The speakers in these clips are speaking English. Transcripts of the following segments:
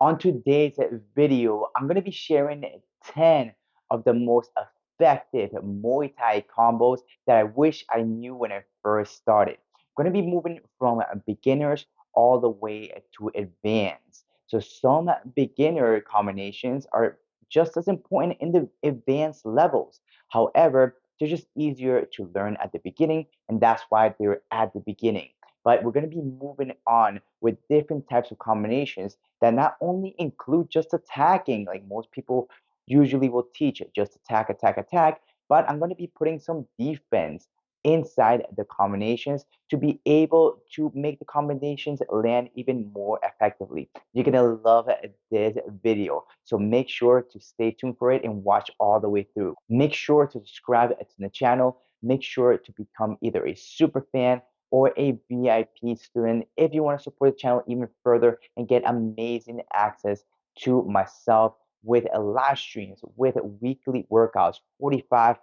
On today's video, I'm going to be sharing 10 of the most effective Muay Thai combos that I wish I knew when I first started. I'm going to be moving from beginners all the way to advanced. So some beginner combinations are just as important in the advanced levels. However, they're just easier to learn at the beginning, and that's why they're at the beginning. But we're going to be moving on with different types of combinations that not only include just attacking, like most people usually will teach it, just attack, attack, attack, but I'm going to be putting some defense inside the combinations to be able to make the combinations land even more effectively. You're going to love this video. So make sure to stay tuned for it and watch all the way through. Make sure to subscribe to the channel. Make sure to become either a super fan or a VIP student if you want to support the channel even further and get amazing access to myself with live streams, with weekly workouts, 45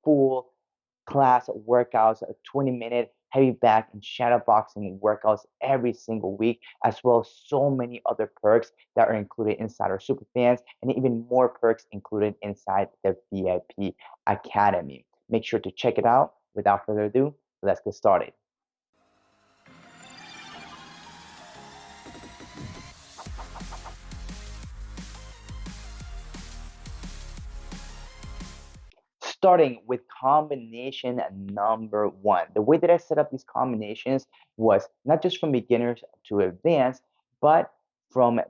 full class workouts, 20-minute heavy back and shadow boxing workouts every single week, as well as so many other perks that are included inside our super fans, and even more perks included inside the VIP Academy. Make sure to check it out. Without further ado, let's get started. Starting with combination number one. The way that I set up these combinations was not just from beginners to advanced, but from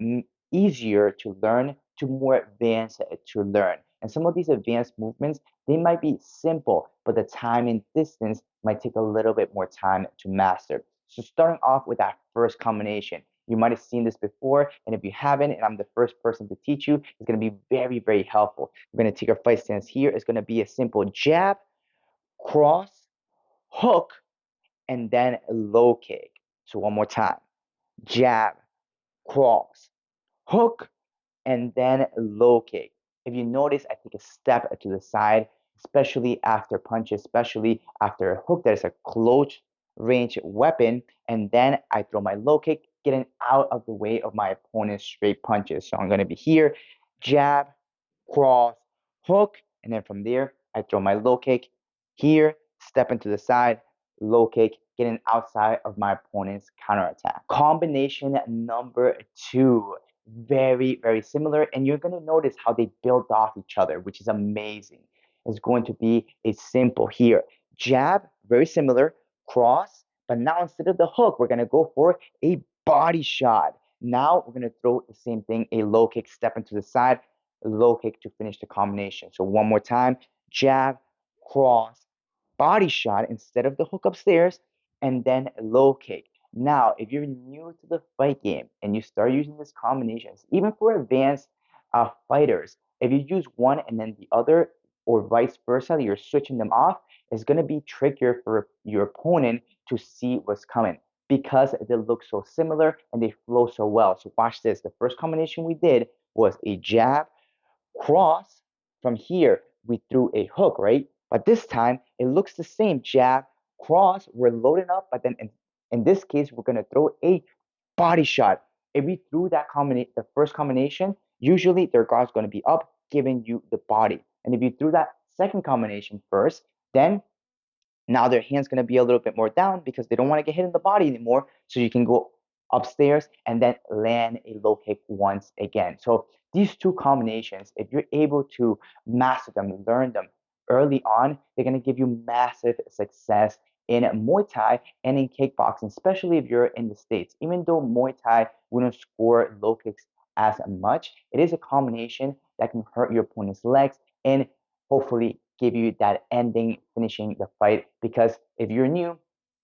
easier to learn to more advanced to learn. And some of these advanced movements, they might be simple, but the time and distance might take a little bit more time to master. So starting off with that first combination, you might have seen this before, and if you haven't, and I'm the first person to teach you, it's going to be very, very helpful. We're going to take our fight stance here. It's going to be a simple jab, cross, hook, and then low kick. So one more time. Jab, cross, hook, and then low kick. If you notice, I take a step to the side, especially after punches, especially after a hook that is a close range weapon, and then I throw my low kick, getting out of the way of my opponent's straight punches. So I'm going to be here, jab, cross, hook, and then from there, I throw my low kick here, step into the side, low kick, getting outside of my opponent's counterattack. Combination number two, very, very similar, and you're going to notice how they build off each other, which is amazing. It's going to be a simple here. Jab, very similar, cross, but now instead of the hook, we're going to go for a body shot. Now we're going to throw the same thing, a low kick, step into the side, low kick to finish the combination. So one more time, jab, cross, body shot instead of the hook upstairs, and then low kick. Now, if you're new to the fight game and you start using these combinations, even for advanced fighters, if you use one and then the other, or vice versa, you're switching them off, it's going to be trickier for your opponent to see what's coming because they look so similar and they flow so well. So watch this. The first combination we did was a jab, cross. From here, we threw a hook, right? But this time, it looks the same. Jab, cross, we're loading up, but then in this case, we're going to throw a body shot. If we threw that the first combination, usually their guard's going to be up, giving you the body. And if you threw that second combination first, then now their hand's going to be a little bit more down because they don't want to get hit in the body anymore. So you can go upstairs and then land a low kick once again. So these two combinations, if you're able to master them, learn them early on, they're going to give you massive success in Muay Thai and in kickboxing, especially if you're in the States. Even though Muay Thai, we don't score low kicks as much, it is a combination that can hurt your opponent's legs and hopefully give you that ending, finishing the fight. Because if you're new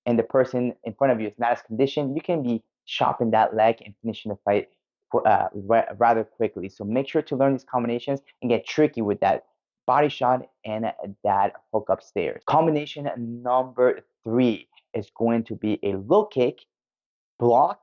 and the person in front of you is not as conditioned, you can be chopping that leg and finishing the fight rather quickly. So make sure to learn these combinations and get tricky with that body shot and that hook upstairs. Combination number three is going to be a low kick, block,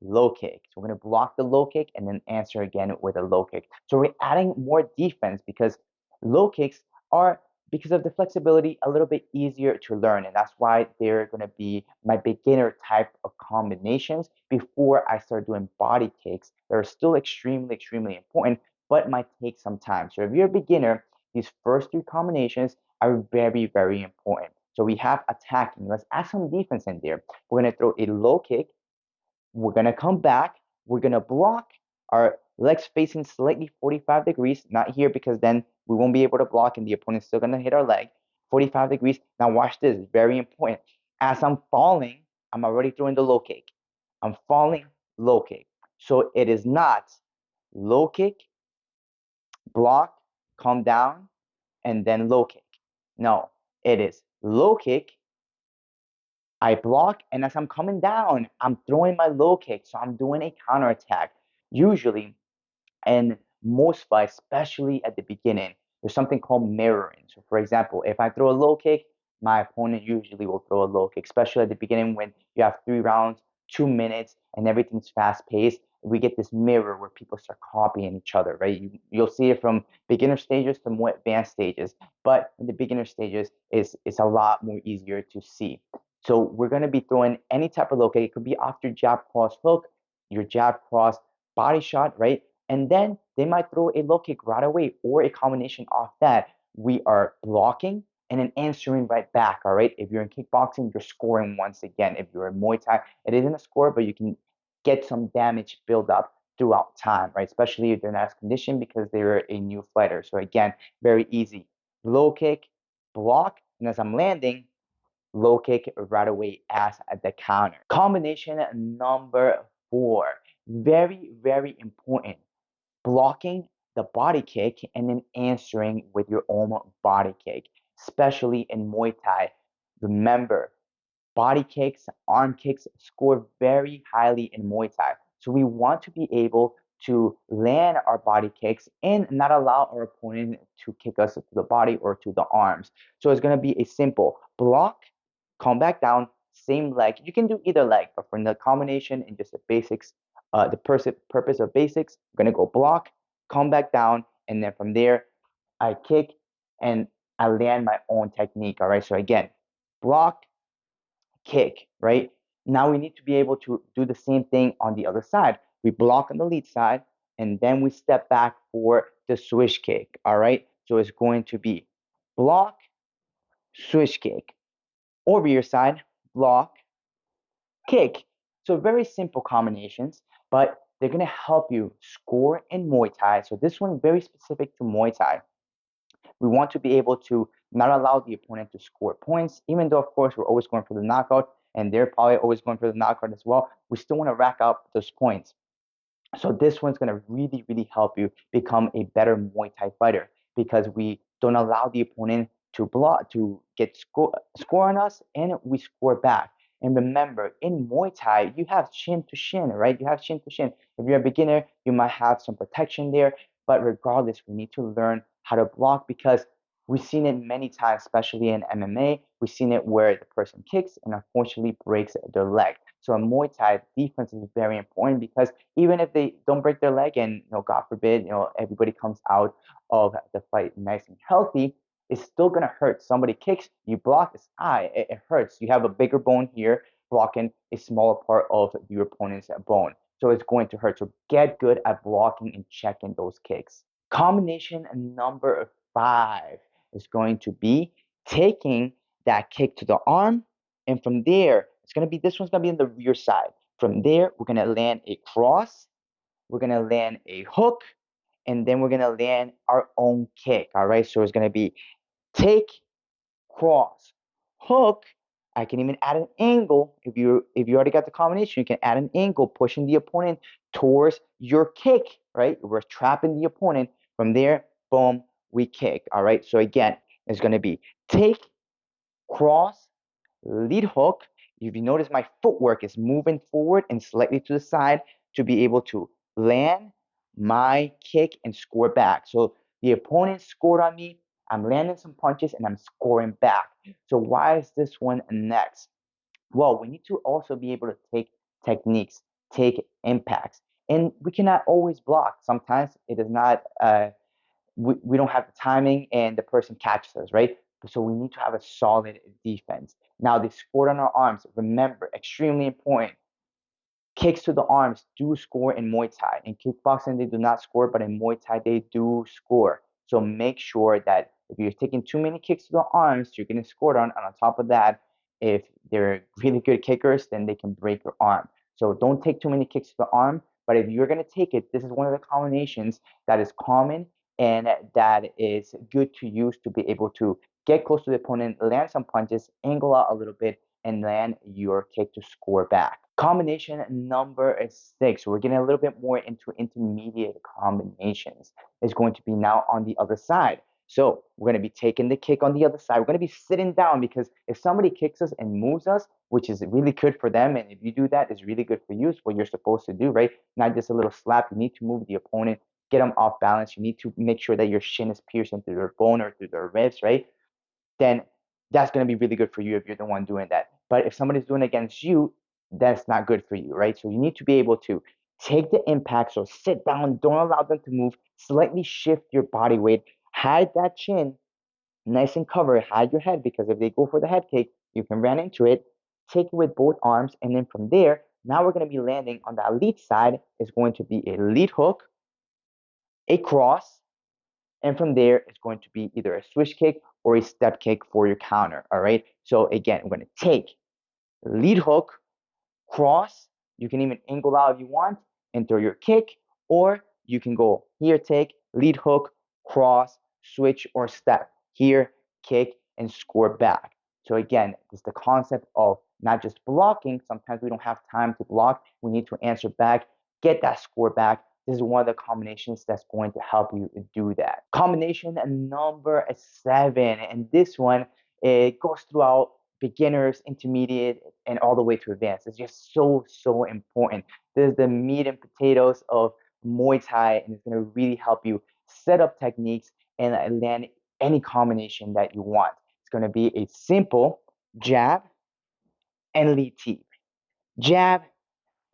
low kick. So we're going to block the low kick and then answer again with a low kick. So we're adding more defense because low kicks are because of the flexibility, a little bit easier to learn. And that's why they're going to be my beginner type of combinations before I start doing body kicks. They're still extremely, extremely important, but might take some time. So if you're a beginner, these first three combinations are very, very important. So we have attacking. Let's add some defense in there. We're going to throw a low kick. We're going to come back. We're going to block our legs facing slightly 45 degrees, not here because then we won't be able to block and the opponent's still going to hit our leg. 45 degrees. Now watch this, it's very important. As I'm falling, I'm already throwing the low kick. I'm falling, low kick. So it is not low kick, block, come down, and then low kick. No, it is low kick, I block, and as I'm coming down, I'm throwing my low kick. So I'm doing a counter attack. Usually, and most fights, especially at the beginning, there's something called mirroring. So, for example, if I throw a low kick, my opponent usually will throw a low kick, especially at the beginning when you have 3 rounds, 2 minutes, and everything's fast paced. We get this mirror where people start copying each other, right? You'll see it from beginner stages to more advanced stages, but in the beginner stages, it's a lot more easier to see. So we're going to be throwing any type of low kick. It could be off your jab cross hook, your jab cross body shot, right? And then they might throw a low kick right away or a combination off that. We are blocking and then answering right back, all right? If you're in kickboxing, you're scoring once again. If you're in Muay Thai, it isn't a score, but you can get some damage build up throughout time, right? Especially if they're not as conditioned because they're a new fighter. So again, very easy. Low kick, block, and as I'm landing, low kick right away as the counter. Combination number four, very, very important. Blocking the body kick and then answering with your own body kick, especially in Muay Thai. Remember, body kicks, arm kicks score very highly in Muay Thai. So we want to be able to land our body kicks and not allow our opponent to kick us to the body or to the arms. So it's going to be a simple block, come back down, same leg. You can do either leg, but for the combination and just the basics, purpose of basics, I'm going to go block, come back down, and then from there, I kick and I land my own technique. All right. So again, block, kick, right? Now we need to be able to do the same thing on the other side. We block on the lead side and then we step back for the swish kick, all right? So it's going to be block, swish kick. Over your side, block, kick. So very simple combinations, but they're going to help you score in Muay Thai. So this one very specific to Muay Thai. We want to be able to not allow the opponent to score points, even though, of course, we're always going for the knockout, and they're probably always going for the knockout as well. We still want to rack up those points. So this one's going to really, really help you become a better Muay Thai fighter because we don't allow the opponent to block, to get score on us, and we score back. And remember, in Muay Thai, you have shin to shin, right? You have shin to shin. If you're a beginner, you might have some protection there, but regardless, we need to learn how to block because we've seen it many times, especially in MMA. We've seen it where the person kicks and unfortunately breaks their leg. So in Muay Thai, defense is very important because even if they don't break their leg and God forbid, everybody comes out of the fight nice and healthy, it's still gonna hurt. Somebody kicks, you block, it hurts. You have a bigger bone here blocking a smaller part of your opponent's bone. So it's going to hurt. So get good at blocking and checking those kicks. Combination number five is going to be taking that kick to the arm, and from there, this one's gonna be on the rear side. From there, we're gonna land a cross, we're gonna land a hook, and then we're gonna land our own kick. All right, so it's gonna be take, cross, hook. I can even add an angle. If you already got the combination, you can add an angle, pushing the opponent towards your kick, right? We're trapping the opponent. From there, boom, we kick. All right. So again, it's gonna be take, cross, lead hook. If you notice, my footwork is moving forward and slightly to the side to be able to land my kick and score back. So the opponent scored on me, I'm landing some punches and I'm scoring back. So why is this one next? Well, we need to also be able to take techniques, take impacts, and we cannot always block. Sometimes it is not we don't have the timing and the person catches us, right? So we need to have a solid defense. Now, they scored on our arms. Remember, extremely important. Kicks to the arms do score in Muay Thai. In kickboxing, they do not score, but in Muay Thai, they do score. So make sure that if you're taking too many kicks to the arms, you're getting scored on. And on top of that, if they're really good kickers, then they can break your arm. So don't take too many kicks to the arm. But if you're going to take it, this is one of the combinations that is common and that is good to use to be able to get close to the opponent, land some punches, angle out a little bit, and land your kick to score back. Combination number 6, we're getting a little bit more into intermediate combinations, is going to be now on the other side. So we're going to be taking the kick on the other side. We're going to be sitting down because if somebody kicks us and moves us, which is really good for them, and if you do that, it's really good for you. It's what you're supposed to do, right? Not just a little slap. You need to move the opponent, get them off balance. You need to make sure that your shin is piercing through their bone or through their ribs, right? Then that's going to be really good for you if you're the one doing that. But if somebody's doing it against you, that's not good for you, right? So you need to be able to take the impact. So sit down, don't allow them to move, slightly shift your body weight, hide that chin, nice and cover, hide your head because if they go for the head kick, you can run into it. Take it with both arms, and then from there, now we're going to be landing on the lead side is going to be a lead hook, a cross, and from there, it's going to be either a switch kick or a step kick for your counter. All right. So again, we're going to take lead hook, cross. You can even angle out if you want and throw your kick, or you can go here, take lead hook, cross, switch, or step. Here, kick, and score back. So again, it's the concept of not just blocking. Sometimes we don't have time to block. We need to answer back, get that score back. This is one of the combinations that's going to help you do that. Combination number 7, and this one, it goes throughout beginners, intermediate, and all the way to advanced. It's just so important. This is the meat and potatoes of Muay Thai, and it's going to really help you set up techniques and land any combination that you want. It's going to be a simple jab and lead teep. Jab,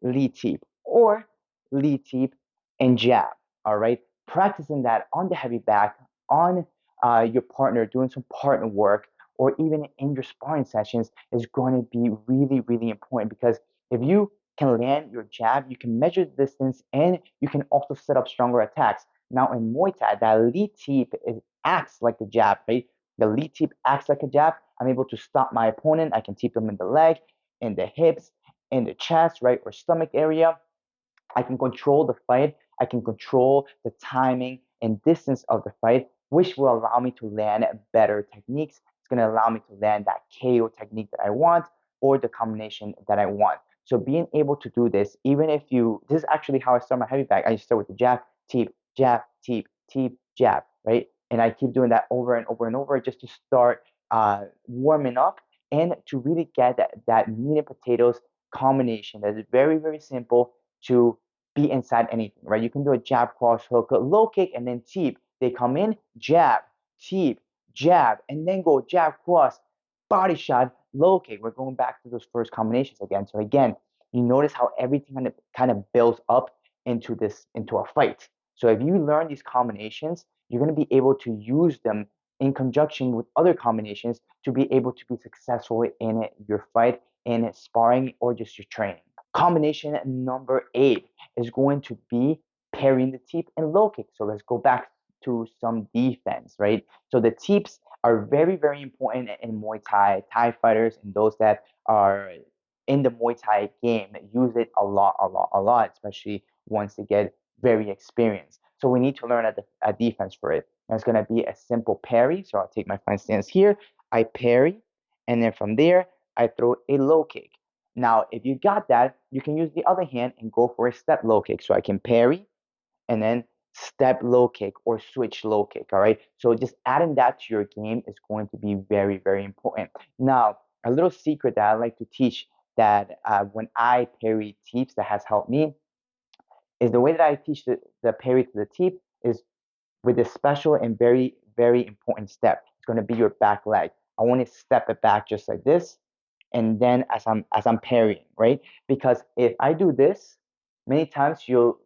lead teep, or lead teep and jab. All right, practicing that on the heavy back, on your partner, doing some partner work, or even in your sparring sessions is going to be really important because if you can land your jab, you can measure the distance and you can also set up stronger attacks. Now in Muay Thai, that lead teep acts like a jab, right? The lead teep acts like a jab. I'm able to stop my opponent. I can teep them in the leg, in the hips, in the chest, right, or stomach area. I can control the fight. I can control the timing and distance of the fight, which will allow me to land better techniques. It's going to allow me to land that KO technique that I want or the combination that I want. So being able to do this, even if you, this is actually how I start my heavy bag. I start with the jab, teep, jab, teep, teep, jab, right? And I keep doing that over and over and over just to start warming up and to really get that meat and potatoes combination that is very simple to be inside anything, right? You can do a jab, cross, hook, a low kick, and then teep. They come in, jab, teep, jab, and then go jab, cross, body shot, low kick. We're going back to those first combinations again. So again, you notice how everything kind of builds up into a fight. So if you learn these combinations, you're going to be able to use them in conjunction with other combinations to be able to be successful in your fight, in sparring, or just your training. Combination number 8 is going to be parrying the teep and low kick. So let's go back to some defense, right? So the teeps are very important in Muay Thai. Thai fighters and those that are in the Muay Thai game use it a lot, especially once they get very experienced. So we need to learn a defense for it. And it's going to be a simple parry. So I'll take my fine stance here. I parry, and then from there, I throw a low kick. Now, if you got that, you can use the other hand and go for a step low kick. So I can parry and then step low kick or switch low kick. All right. So just adding that to your game is going to be very important. Now, a little secret that I like to teach that when I parry teeps that has helped me is the way that I teach the parry to the teep is with a special and very important step. It's going to be your back leg. I want to step it back just like this, and then as I'm parrying, right? Because if I do this, many times you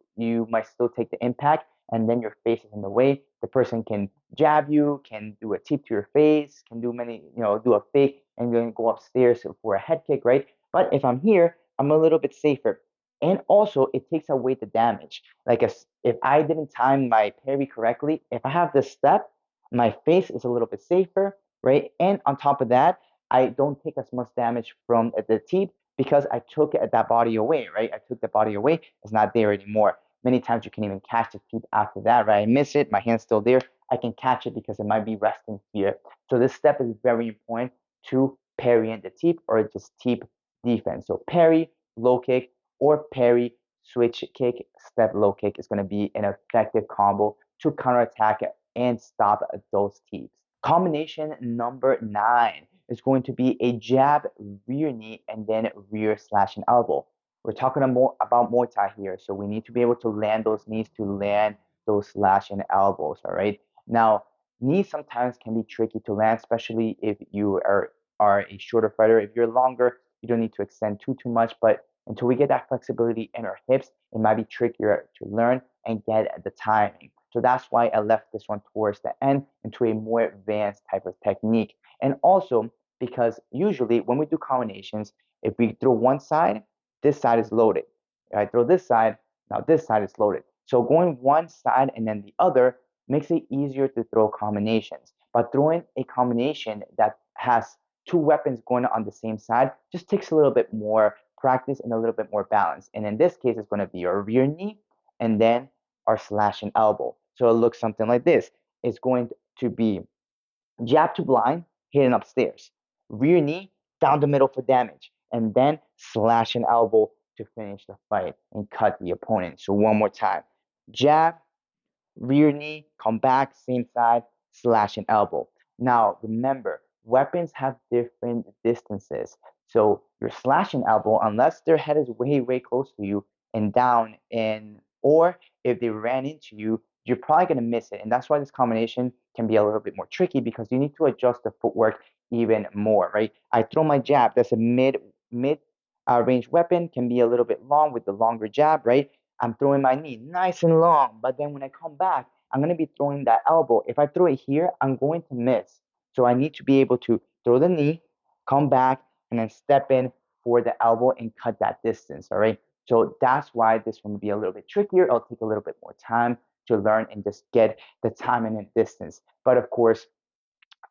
might still take the impact, and then your face is in the way, the person can jab you, can do a teep to your face, can do many, do a fake and then go upstairs for a head kick, right? But if I'm here, I'm a little bit safer. And also, it takes away the damage. Like if I didn't time my parry correctly, if I have this step, my face is a little bit safer, right? And on top of that, I don't take as much damage from the teep because I took that body away, right? I took the body away. It's not there anymore. Many times you can even catch the teep after that, right? I miss it. My hand's still there. I can catch it because it might be resting here. So this step is very important to parry in the teep or just teep defense. So parry, low kick, or parry, switch kick, step low kick is going to be an effective combo to counterattack and stop those teeps. Combination number 9 is going to be a jab, rear knee, and then rear slash and elbow. We're talking about Muay Thai here, so we need to be able to land those knees to land those slash and elbows, all right? Now, knees sometimes can be tricky to land, especially if you are a shorter fighter. If you're longer, you don't need to extend too much, but until we get that flexibility in our hips, it might be trickier to learn and get the timing. So that's why I left this one towards the end into a more advanced type of technique. And also because usually when we do combinations, if we throw one side, this side is loaded. If I throw this side, now this side is loaded. So going one side and then the other makes it easier to throw combinations. But throwing a combination that has two weapons going on the same side just takes a little bit more practice and a little bit more balance. And in this case, it's going to be our rear knee and then our slash and elbow. So it looks something like this. It's going to be jab to blind, hitting upstairs, rear knee down the middle for damage, and then slash and elbow to finish the fight and cut the opponent. So one more time, jab, rear knee, come back, same side, slash and elbow. Now, remember, weapons have different distances. So your slash and elbow, unless their head is way close to you and down, and or if they ran into you, you're probably going to miss it. And that's why this combination can be a little bit more tricky because you need to adjust the footwork even more, right? I throw my jab. That's a mid range weapon, can be a little bit long with the longer jab, right? I'm throwing my knee nice and long, but then when I come back, I'm going to be throwing that elbow. If I throw it here, I'm going to miss. So I need to be able to throw the knee, come back, and then step in for the elbow and cut that distance, all right? So that's why this one will be a little bit trickier. It'll take a little bit more time to learn and just get the timing and distance. But of course,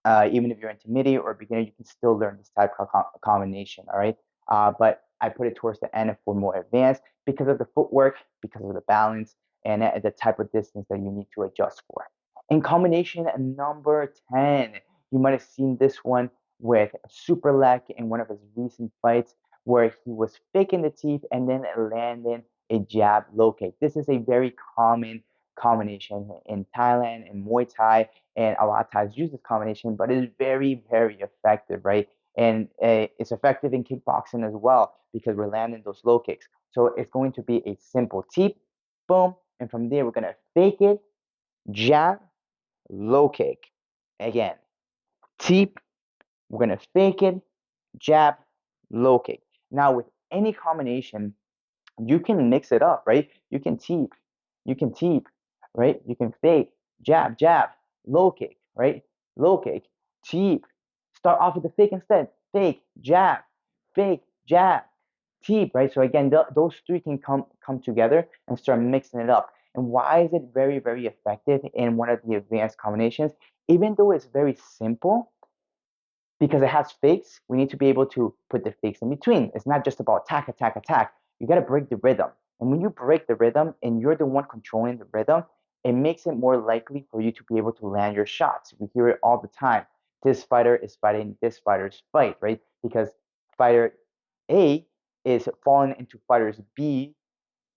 even if you're intermediate or beginner, you can still learn this type of combination, all right? But I put it towards the end for more advanced because of the footwork, because of the balance, and the type of distance that you need to adjust for. In combination number 10, you might have seen this one with Superlek in one of his recent fights where he was faking the teeth and then landing a jab low kick. This is a very common combination in Thailand and Muay Thai, and a lot of Thais use this combination, but it is very effective, right? And it's effective in kickboxing as well because we're landing those low kicks. So it's going to be a simple teep, boom, and from there we're gonna fake it, jab, low kick. Again, teep, we're gonna fake it, jab, low kick. Now with any combination, you can mix it up, right? You can teep, right? You can fake, jab, low kick, right? Low kick, teep. Start off with the fake instead. Fake, jab, teep, right? So again, those three can come together and start mixing it up. And why is it very effective in one of the advanced combinations? Even though it's very simple, because it has fakes, we need to be able to put the fakes in between. It's not just about attack. You got to break the rhythm. And when you break the rhythm and you're the one controlling the rhythm, it makes it more likely for you to be able to land your shots. We hear it all the time. This fighter is fighting this fighter's fight, right? Because fighter A is falling into fighter's B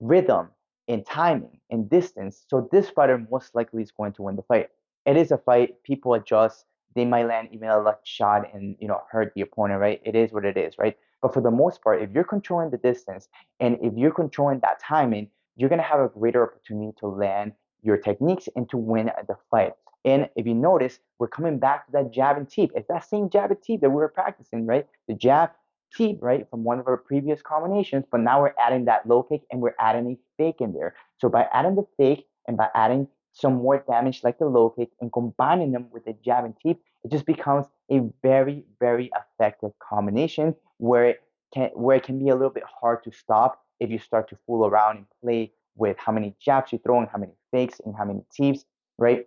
rhythm and timing and distance. So this fighter most likely is going to win the fight. It is a fight. People adjust. They might land even a lucky shot and hurt the opponent, right? It is what it is, right? But for the most part, if you're controlling the distance and if you're controlling that timing, you're gonna have a greater opportunity to land your techniques and to win the fight. And if you notice, we're coming back to that jab and teep. It's that same jab and teep that we were practicing, right? The jab, teep, right, from one of our previous combinations, but now we're adding that low kick and we're adding a fake in there. So by adding the fake And by adding some more damage like the low kick and combining them with the jab and teep, it just becomes a very, very effective combination where it can be a little bit hard to stop if you start to fool around and play with how many jabs you throw and how many fakes and how many teeps, right?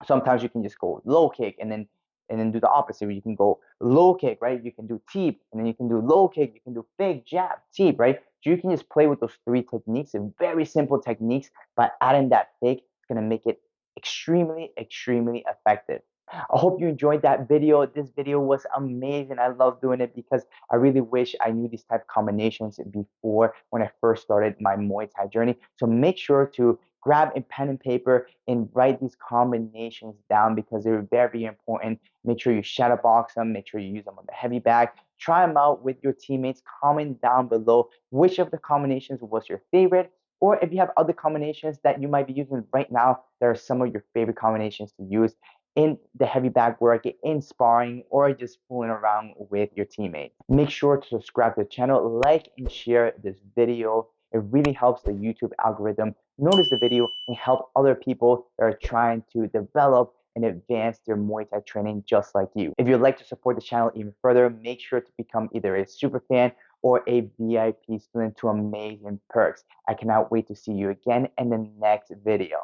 Sometimes you can just go low kick and then do the opposite. You can go low kick, right? You can do teep, and then you can do low kick. You can do fake jab, teep, right? So you can just play with those three techniques and very simple techniques. But adding that fake, it's gonna make it extremely, extremely effective. I hope you enjoyed that video. This video was amazing. I love doing it because I really wish I knew these type of combinations before when I first started my Muay Thai journey. So make sure to grab a pen and paper and write these combinations down because they're very important. Make sure you shadow box them, make sure you use them on the heavy bag. Try them out with your teammates. Comment down below which of the combinations was your favorite, or if you have other combinations that you might be using right now, there are some of your favorite combinations to use in the heavy bag work, in sparring, or just fooling around with your teammates. Make sure to subscribe to the channel, like and share this video. It really helps the YouTube algorithm notice the video and help other people that are trying to develop and advance their Muay Thai training just like you. If you'd like to support the channel even further, make sure to become either a super fan or a VIP student to amazing perks. I cannot wait to see you again in the next video.